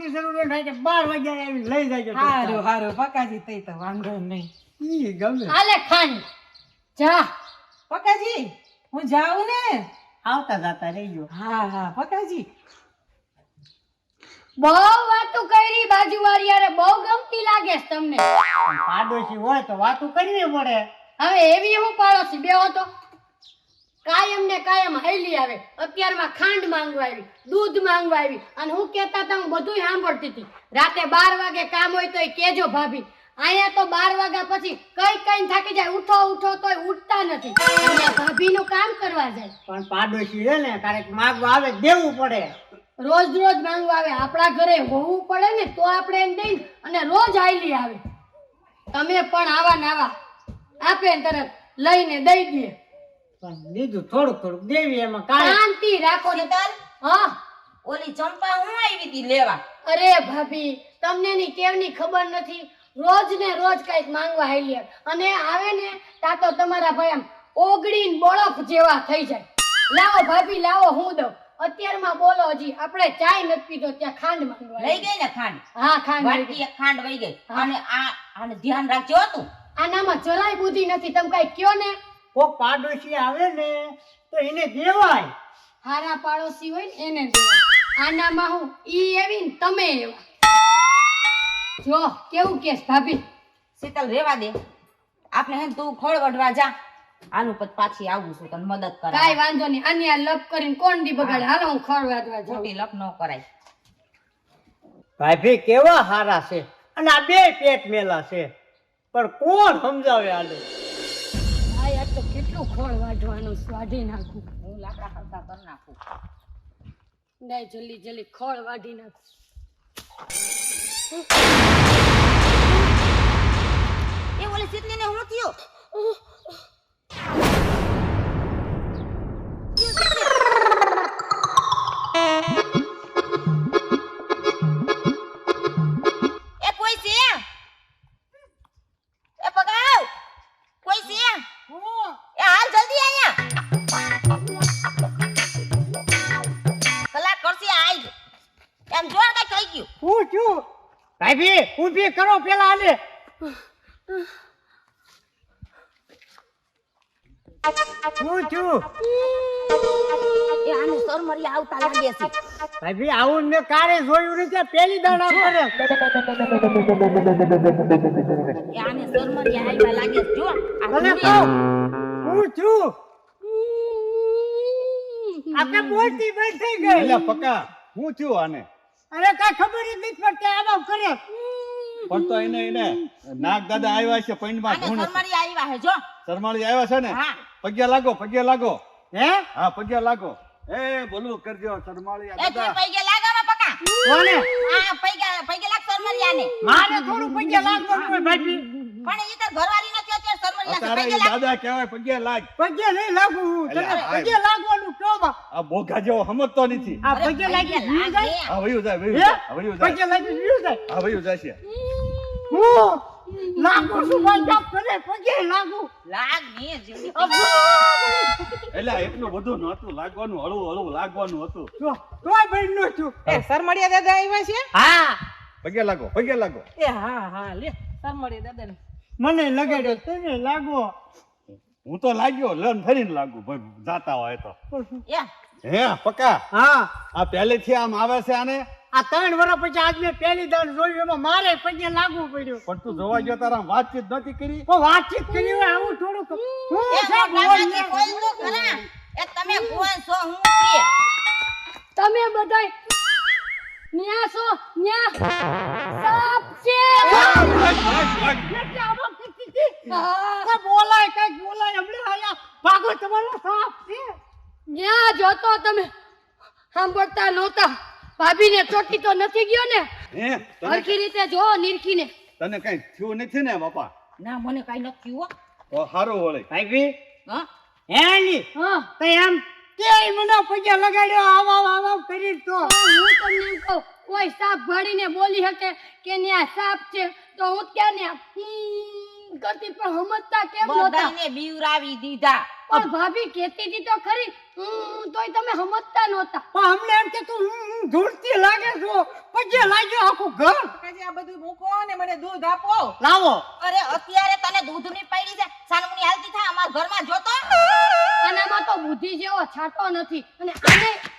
ની જરૂર થાય કે 12 વાગ્યા આવી લઈ જાય. હારું હારું પકાજી તઈ તો વાંધો નહીં. ઈ ગમે. આલે ખાંડ જા પકાજી હું જાઉં ને. આવતા જાતા રહીજો. હા હા પકાજી. બહુ વાતો કરી બાજુવાળી યારે બહુ ગમતી લાગે છે તમને. પાડોશી હોય તો વાતું કરવી પડે. હવે એવી હું પાડોશી બેહો તો કાયમ ને કાયમ હાઈલી આવે. અત્યારમાં ખાંડ માંગવા આવી, દૂધ માંગવા આવી અને હું કહેતા હતા હું બધુંય સાંભળતી હતી. રાતે 12 વાગે કામ હોય તોય કેજો ભાભી. અહીંયા તો 12 વાગ્યા પછી કઈ થાકી જાય, ઉઠો ઉઠો તોય ઉઠતા નથી. અને ભાભીનું કામ કરવા જાય. પણ પાડોશી છે ને ક્યારેક માંગવા આવે દેવું પડે. રોજ રોજ માંગવા આવે. આપણા ઘરે હોવું પડે ને તો આપણે એમ દઈ અને રોજ હાઈલી આવે. તમે પણ આવા ને આવા આપે ને તરત લઈને દઈ દે. પણ બીજું થોડુંક દેવી એમાં કાંઈ. શાંતિ રાખો ને. હા ઓલી ચંપા હું આવી હતી લેવા. અરે ભાભી તમને ની કેવની ખબર નથી. રોજ ને રોજ કઈક માંગવા હાઈલી આવે અને આવે ને તા તો તમારા ભાઈ આમ ઓગળીને બળફ જેવા થઈ જાય. લાવો ભાભી લાવો હું દઉં. અત્યારમાં બોલો હજી આપણે ચાય નથી પીધો ત્યાં ખાંડ માંગવા લઈ ગઈ ને ખાંડ. હા ખાંડ લઈ વાટકી ગઈ. એક ખાંડ વહી ગઈ. અને આને ધ્યાન રાખજો તું. આનામાં જરાય બુદ્ધિ નથી. તમે કઈ કયો ને. કોક પાડોશી આવે ને તો એને દેવાય. હારા પાડોશી હોય ને એને દેવાય. આનામાં હું ઈ એવી ને તમે એવા. જો કેવું કેસ ભાભી. શીતલ રેવા દે. આપણે હે ને તું ખોળ વઢવા જા. આનું પછી પાછી આવું છું તને મદદ કરા. કાઈ વાંધો નહીં. આની આ લપ કરીને કોણ દી બગાડે. હાલો હું ખોરવાડવા જાઉં. ખોટી લપ ન કરાય. ભાભી કેવા હારા છે અને આ બે પેટ મેલા છે, પણ કોણ સમજાવે આને. આ યાર તો કેટલું ખોળ વાઢવાનું વાઢી નાખું. હું લાકડા ખરતા કરી નાખું. નહીં જલ્દી જલ્દી ખોળ વાઢી નાખું. એ ઓલી શીતલીને હું થયો? એ કોઈ છે? એ પગાવ કોઈ છે? એ હાલ જલ્દી અહીંયા. કલાક કરશે આઈ. એમ જોર કઈ થઈ ગયું. હું છું ભાભી ઊભી કરો પેલા આને. હું છું એ આને સરમરી આવતા લાગે છે. ભાભી આવું મેં કારે જોયું નથી. પેલી દાડા કરે. એ આને સરમરી આવતા લાગે છે. જો આ ભલે ધૂળે. કહો હું છું. આપણે બોલતી બંધ થઈ ગઈ. એટલે પકા હું છું આને અરે કઈ ખબર જ નથી પડતી. આમ કરે. પણ તો એને નાગ દાદા આવ્યા છે પૈણમાં આને ધૂણ સરમરી આવ્યા હે જો. શરમાળી આવ્યા છે ને. હા. પગે લાગો હે હા પગે લાગો. એ બોલું કરજો શરમાળી એ દાદા. તું પૈગે લાગાવા પકા. કોને આ પૈગે લાગ સરમરી આને. મારે થોડું પૈસા લાગવાનું હોય ભાભી. પણ ઈ તો ઘરવાળી નથી અત્યારે સરમરી આને અત્યારે પૈગે ઈ લાગ. દાદા કહેવાય પગે લાગ. પગે નહીં લાગુ હું. તને અલ્યા, આ- પગે લાગવાનું તો બા. આ બોઘા જેવો સમજતો નથી. આ અરે પગે લાગી પૈગે જીવ જાય. આ વયું જાય હે? વયું જાય પગે લાગી જીવ જાય. આ વયું જાય છે. હું લાગુ છું ભાઈ. બાપ કરે પગે લાગુ. લાગ ને જલ્દી. એટલે એટલું બધું નહોતું લાગવાનું, હળવું લાગવાનું હતું. જો તોય ભાઈ નો છું. એ સરમડિયા દાદા આવ્યા છે. હા પગે લાગો. એ હા હા લે સરમડિયા દાદાને. મને લગાડ્યો તને લાગો. હું તો લાગ્યો લન ફરીને લાગુ ભાઈ જાતા હોય તો. એ હે પકા હા આ પહેલેથી આમ આવે છે આને. આ 3 વર્ષ પછી આજ મેં પહેલી દાડ જોયું. એમાં મારે પગે લાગવું પડ્યું. પણ તું જોવા ગયો તારા વાતચીત નથી કરી. પણ વાતચીત કરી હોય આવું થોડુંક. હું એ સાહેબ મોઢામાંથી કોઈ તો ખરા. એ તમે કોણ છો હું છીએ? તમે બધાય ન્યા છો ન્યા સાપ છે. હા, બોલાય કઈક બોલાય. હમણાં આયા ભાગો તમારો સાપ છે. ન્યા જોતો તમે સાંભળતા નહોતા. ભાભીને ચોટી તો નથી ગયો ને? હે હરખી રીતે જો નિરખીને. તને કઈ થયું નથી ને બાપા? ના મને કઈ નથી થયું. તો સારું વળે. ભાઈ હા હે ની હા તો એમ કે મને પગે લગાડ્યો આવ કરી તો. હું તમને એમ કહું કોઈ સાપ ભાડીને બોલી શકે કે ન્યા સાપ છે તો હું ક્યાં ન્યા કરતી પણ સમજતા કેમ નહોતા? બધાને બીવરાવી દીધા. પણ ભાભી કહેતી હતી તો ખરી તોય તમે સમજતા નહોતા. પણ અમને એમ કે તું ધૂળતી લાગે છો. પગે પગે લાગ્યો આખું ઘર. પકાજી આ બધું મૂકો ને મને દૂધ આપો. લાવો. અરે અત્યારે તને દૂધની પડી છે સાનમુની હાલતી થાય અમાર ઘરમાં જોતો આનામાં તો બુદ્ધિ જેવો છાંટો નથી અને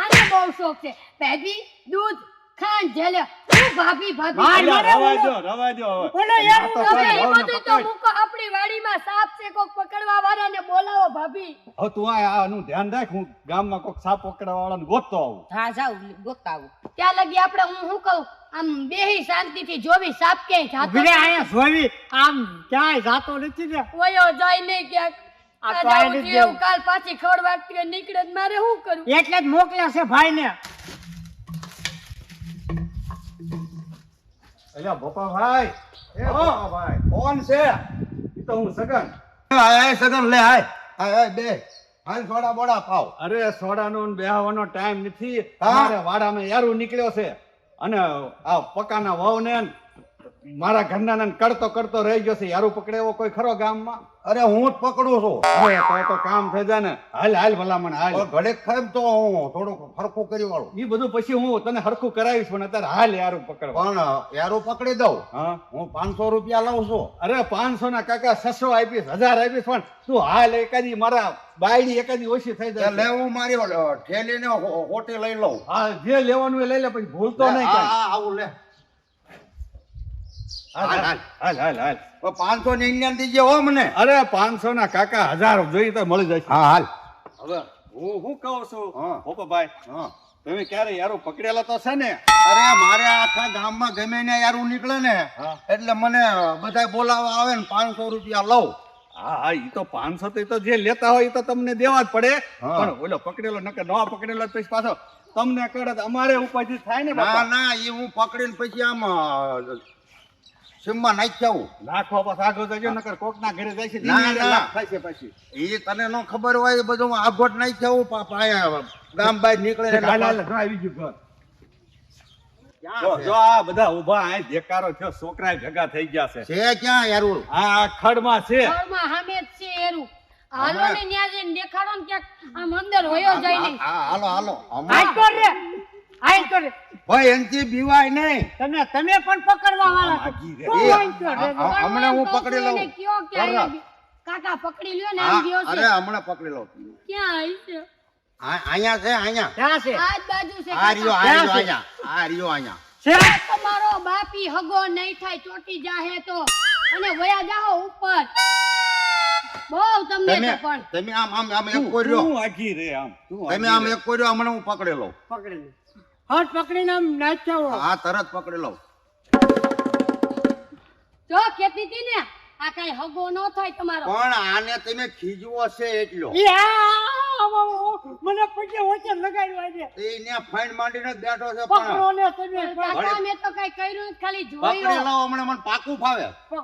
આને બહુ શોખ છે ભાભી દૂધ ખાંડ જેલે હું ભાભી ભાભી અલ્યા, રવા દ્યો હવે. બોલો યાર, આ તો તમે કોઈ એ ભાવ ન બધું તો પકડ. મૂકો આપણી વાડીમાં સાપ છે કોક પકડવા વાળાને બોલાવો ભાભી હવે તું આનું ધ્યાન રાખ, હું ગામમાં કોક સાપ પકડવા વાળાને ગોતતો આવું. હા જાવ ગોતતા આવું ત્યાં લગી આપણે હું શું કહું આમ બેહી શાંતિથી જોવી સાપ ક્યાંય જાતો ઉભી રહે અહીંયા જોવી. આમ ક્યાંય જાતો નથી ને. વયો જાય નહીં ક્યાંક આ આ તો આને જાવું જ થયું, દેવું. કાલ પાછી ખડ વાગતી નીકળે તો મારે શું કરું એટલે જ મોકલ્યા છે ભાઈને. અલ્યા ભોપાભાઈ, એ ભોપાભાઈ, કોણ છે? ઈ તો હું સગન. આય સગન લે આય આય બે હાલ સોડા બોડા પાવ અરે સોડાનો ને બેહવાનો ટાઈમ નથી. હા? મારે વાડામાં યારું નીકળ્યો છે અને આ પકાના વહુને ને મારા ઘરના ને કરતો રહી ગયો છે. યારું પકડે એવો કોઈ ખરો ગામમાં? અરે હું જ પકડું છું હવે તો કામ થઈ જાય ને. હાલ ભલામણ હાલ. ઘડે ખાય તો હું થોડુંક ફરકું કરી વાળું ઈ બધું પછી હું તને હરખું કરાવીશ, પણ અત્યારે હાલ યારું પકડવા. પણ યારું પકડી દઉં હા, હું 500 રૂપિયા લઉં છું અરે 500 ના કાકા 600 આપીશ, 1000 આપીશ, પણ તું હાલ એકાદી મારા બાયડી એકાદી ઓછી થઈ તે જાય. લેવું મારી ઠેલીને હોટી લઈ લઉં હા, જે લેવાનું એ લઈ લે, પછી ભૂલતો નહીં કાંઈ. આવું લે હાલ. 500 ની ઇન્ડિયન દીજે હો મને અરે 500 ના કાકા 1000 જોઈએ તો મળી જશે. હા હાલ હવે હું કહું છું હા. ભોપાભાઈ, હા તમે ક્યારે યારો પકડેલા તો છે ને? અરે મારે આખા ગામમાં ગમે ને યારું નીકળે ને હા. એટલે મને બધા બોલાવા આવે ને 500 રૂપિયા લઉં હા, ઈ તો 500 તો ઈ તો જે લેતા હોય ઈ તો તમને દેવા જ પડે. હા. પણ ઓલો પકડેલો નકર ન પકડેલો તો પછી પાછો તમને કરે તો અમારે ઉપાધિ થાય ને ના બાપા. ના એ હું પકડીને પછી આમ સીમમાં નાખી આવું નાખવા પાછા આગળ જજો, નકર કોકના ઘરે જાય છે ના, દિને ના. લાખ થાય છે પછી. એ તને ન ખબર હોય એ બધું આગોટ નાખી આવું પાયા ગામ બહાર નીકળે એટલે હાલ, જો આવી ગયું ઘર. ક્યાં જો છે? જો આ બધા ઊભા આ દેકારો થયો, છોકરા ભેગા થઈ ગયા છે. છે ક્યાં યારું આ ખડમાં છે. ઘરમાં સામે જ છે એરું હાલો ને ન્યા જઈને દેખાડો ને ક્યાંક આમ અંદર હોયો જાય નહીં હાલો હાલો હાલ તો રે. હાલ તો રે. ભાઈ એનથી બીવાય નહીં તમે પણ પકડવા વાળા છો. માગી રે. શું એ, વાંચો રે? હા. હમણાં હું પકડી લઉં. એને કયો કે બરાબર. અહીંયા કાકા પકડી લ્યો ને આમ ગયો અરે છે હમણાં પકડી લઉં ક્યાં આવી છે અહીંયા છે અહીંયા ક્યાં છે? આ જ બાજુ છે આ રહ્યો કાકા. આ રહ્યો અહીંયા આ રહ્યો અહીંયા છે? આ તમારો બાપી હગો નહીં થાય ચોટી જાહે તો અને વયા જાહો ઉપર બહુ તમને તમે તો પણ તમે આમ એક કોર્યો તું આઘી રે આમ. તું તમે આઘી આમ રે. એક કોર્યો હમણાં હું પકડી લઉં પકડી લે. હાથ પકડીને આમ નાખ્યા હા તરત પકડી લઉં જો કેતી હતી ને આ કઈ હગો ન થાય તમારો પણ આને તમે ખીજવો છે એટલો મને પગે વચ્ચે લગાડ્યો આજે. એને ફાઈન માંડીને જ બેઠો છે પકડો પણ ને તમે પણ. કાકા મેં તો કઈ કર્યું નથી, ખાલી પકડી જોયું લઉં હમણાં મને પાકું ફાવે પકડો.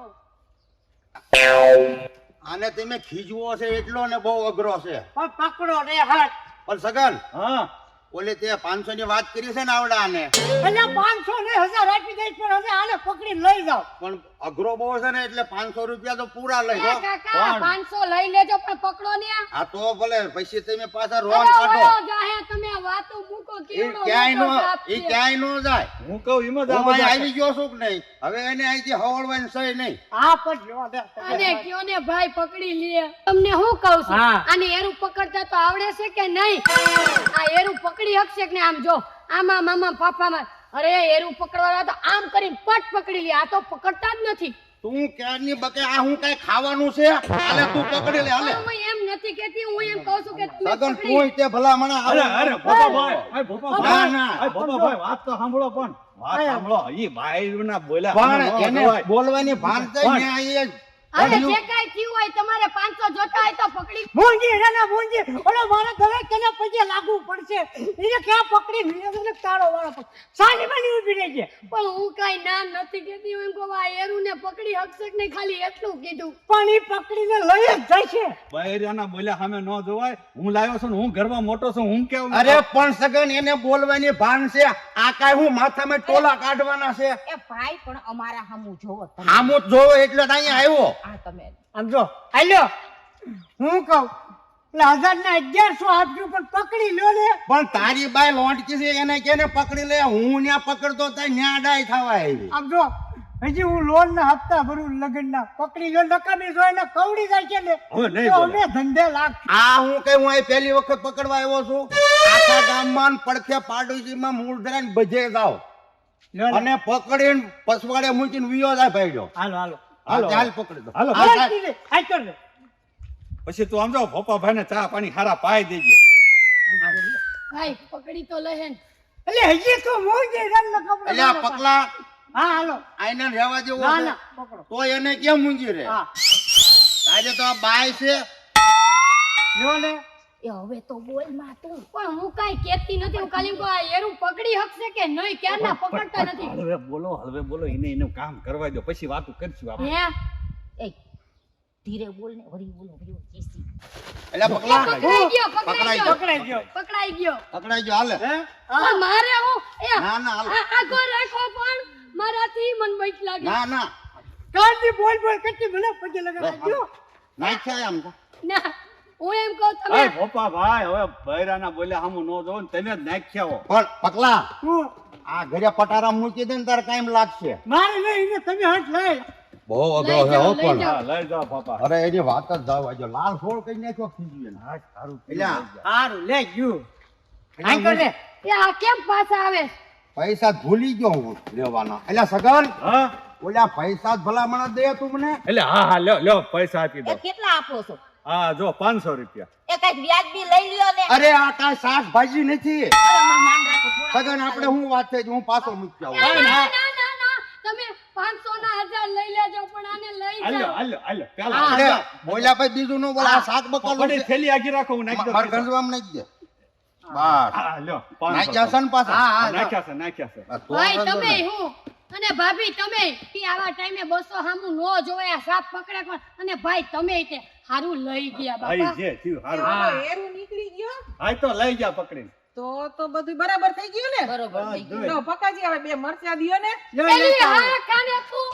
આને તમે ખીજવો છે એટલો ને બહુ અઘરો છે પણ પકડો ને હાથ. પણ સગન હા, ઓલે તે 500 ની વાત કરી છે ને આવડા આને એટલે 500 ને 1000 આપી દઈશ, પણ હવે આને પકડીને લઈ જાઓ. પણ અઘરો બહુ છે ને એટલે 500 રૂપિયા તો પૂરા લઈ એ જો કાકા 500 લઈ લેજો પણ પકડો ને આ તો ભલે પછી તમે પાછા રોન અરે કાઢો વયો જાહે તમે વાતો મૂકો એ કેવડો ક્યાંય મોટો સાપ નો એ છે. ક્યાંય નો જાય હું કહું એમ જ આ હું અહીં બધા આવી ગયો છું કે નહીં હવે એને અહીંથી હવળવાની સહી નહીં હા પણ જો દે. અને કયો ને ભાઈ પકડી લે તમને હું કહું છું હા. આને એરું પકડતા તો આવડે છે કે નહીં આ એરું પકડી શકશે કે નહીં આમ જો આમાં મામા પાપામાં અરે એરું પકડવા તો આમ કરીને પટ પકડી લે આ તો પકડતા જ નથી તું ક્યારની બકે આ હું કઈ ખાવાનું છે હાલે તું પકડી લે હાલે હું એમ નથી કહેતી હું એમ કહું છું કે તમે સગન પકડી તું તે ભલા મને અરે ભોપાભાઈ, અરે ભોપાભાઈ, ના, ના. અરે ભોપાભાઈ, વાત તો સાંભળો પણ વાત સાંભળો. ઈ બાયના બોલ્યા પણ આમાં ન એને જવાય. બોલવાની ભાન થઈ પણ- ને આ હવે જે કાંઈ થયું હોય તમારે 500 જોતા હોય તો પકડી મૂંગી રે ને મૂંગી. ઓલો મારે દરેક તેને પગે લાગવું પડશે. એને ક્યાં પકડી ને તાળો વાળો પકડ. સાની માની ઊભી રહી છે. પણ હું કાંઈ ના નથી કહેતી હું એમ કહું આ એરુને પકડી શકશે કે નહીં ખાલી એટલું કીધું પણ ઈ પકડીને લઈ જ જાય છે. બાયરાના બોલ્યા સામે ન જોવાય. હું લાવ્યો છું ને હું ઘરમાં મોટો છું, હું કેવું અરે પણ સગન એને બોલવાની ભાન છે આ કાઈ હું માથામાં ટોલા કાઢવાના છે એ ભાઈ પણ અમારા હામું જોવો તમે આમું જ જોવો એટલે જ અહીંયા આવ્યો આ તમે આમ જો હાલ્યો હું કહું એટલે 1000 ના 1100 આપજો પણ પકડી લો ને. પણ તારી બાઈ લોંટકી છે એને કેને પકડી લે, હું ન્યા પકડતો તા ન્યા ડાય થવા આવી. આમ જો હજી હું લોન ના હપ્તા ભરું લગન ના, પકડી લો નકામી જો એને કવડી જાય છે ને હવે નહીં તો બોલે. અમે ધંધે લાગશું. આ હું કઈ હું અહીં પહેલી વખત પકડવા આવ્યો છું. આખા ગામમાં ને પડખે પાડોશીમાં મૂળ ધરાઈને બધે જાવ લો ને. અને પકડીને પસવાડે મૂકીને વિયો જાય ભાઈડો. હાલો હાલો હાલો. ચાલ પકડી દો. હાલો. હા, હાલો, ચાલ. ઈ લે, આ કર લે. પછી તું આમ જાઓ ભોપાભાઈ ને ચા પાણી હારા પાઈ દેજે. ભાઈ પકડી તો લે હે ને. એટલે હજી તો મોંઘી રન ના કપડા એટલે આ મારા પકલા પાસે. હા હાલો આઈને રહેવા જેવો ના છે? ના પકડો. તો એને કેમ મૂંઝી રે? હા તારે તો આ બાય છે. લો ને. એ હવે તો બોલ માં તું. પણ હું કાઈ કહેતી નથી, હું ખાલી કહું આ એરું પકડી હકશે કે નહીં ક્યારના પકડતા નથી. હળવે બોલો એનું કામ કરવા દો, પછી વાતું કરશું આપણે. હે એ ધીરે બોલ ને, વળી બોલો વળી ચીસી. એટલે પકલા પકડાઈ ગયો પકડાઈ ગયો પકડાઈ ગયો. પકડાઈ ગયો. પકડાઈ ગયો. હાલે. હે? પણ મારે હું એ ના ના હાલે. આગો રાખો પણ મારાથી મન બીક લાગે. ના ના કાંજી બોલ બોલ કરતી ભલે પગે લગાડજો. નાખ્યા આમ તો. ના હું એમ કહું અરે તમે ભોપાભાઈ હવે બૈરાના બોલ્યા હામું ન જોવો ને તમે જ નાખ્યા હો. પણ પકલા હું આ ઘરે પટારા મૂકી દે ને તારે કાયમ લાગશે. મારે નહીં ને તમે હાથ લઈ. બહુ લઈ જાઓ, લઈ જાઓ. હા, લઈ જાઓ ભોપા. અરે એની વાત જ જાવ આજો. લાલ સોળ કઈ નાખ્યો ખીજ્યું એને. હા, સારું એટલે સારું લે ગયું. આ કર લે. એ આ કેમ પાછા આવે? પૈસા ભૂલી ગયો હું લેવાના. એટલે સગન હા ઓલા પૈસા જ ભલામણ દે તું મને. એટલે હા લ્યો લ્યો પૈસા આપી એ દો. કેટલા આપો છો? હા જો 500 રૂપિયા. એ કઈક વ્યાજબી લઈ લ્યો ને. અરે આ કાંઈ શાકભાજી નથી. અરે મારું માન રાખો થોડા. સગન આપણે હું વાત થઈ હું પાછો મૂકી ના, આવું. ના, ના, ના, ના. તમે 500 ના 1000 લઈ લેજો પણ આને લઈ હાલ્યો જાઓ. હાલ્યો હાલ્યો અરે પેલા બોલ્યા પછી બીજું નો બોલ. આ શાક બકલ પકડી થેલી આગી રાખો હું નાખી દઉં માર પૈસા. ગંજવામાં નાખી દે. બસ હા લ્યો નાખ્યા 500. છે ને પાછા. હા નાખ્યા છે નાખ્યા છે. આ તો ભાઈ વાંધો તમે નહીં. હું અને ભાભી તમે ઈ આવા ટાઈમે 200 હામું નો જોયા સાપ પકડે કોણ અને ભાઈ તમે તે હારું લઈ ગયા ભાઈ બાપા. જે થયું એ હારું. ઓલો એરું નીકળી ગયો હા તો લઈ જા પકડીને. તો બધું બરાબર થઈ ગયું ને. બરોબર થઈ ગયું. લો પકાજી હવે 2 મરચા દિયો ને. લે, લે, એલી તારે. હા કાને તું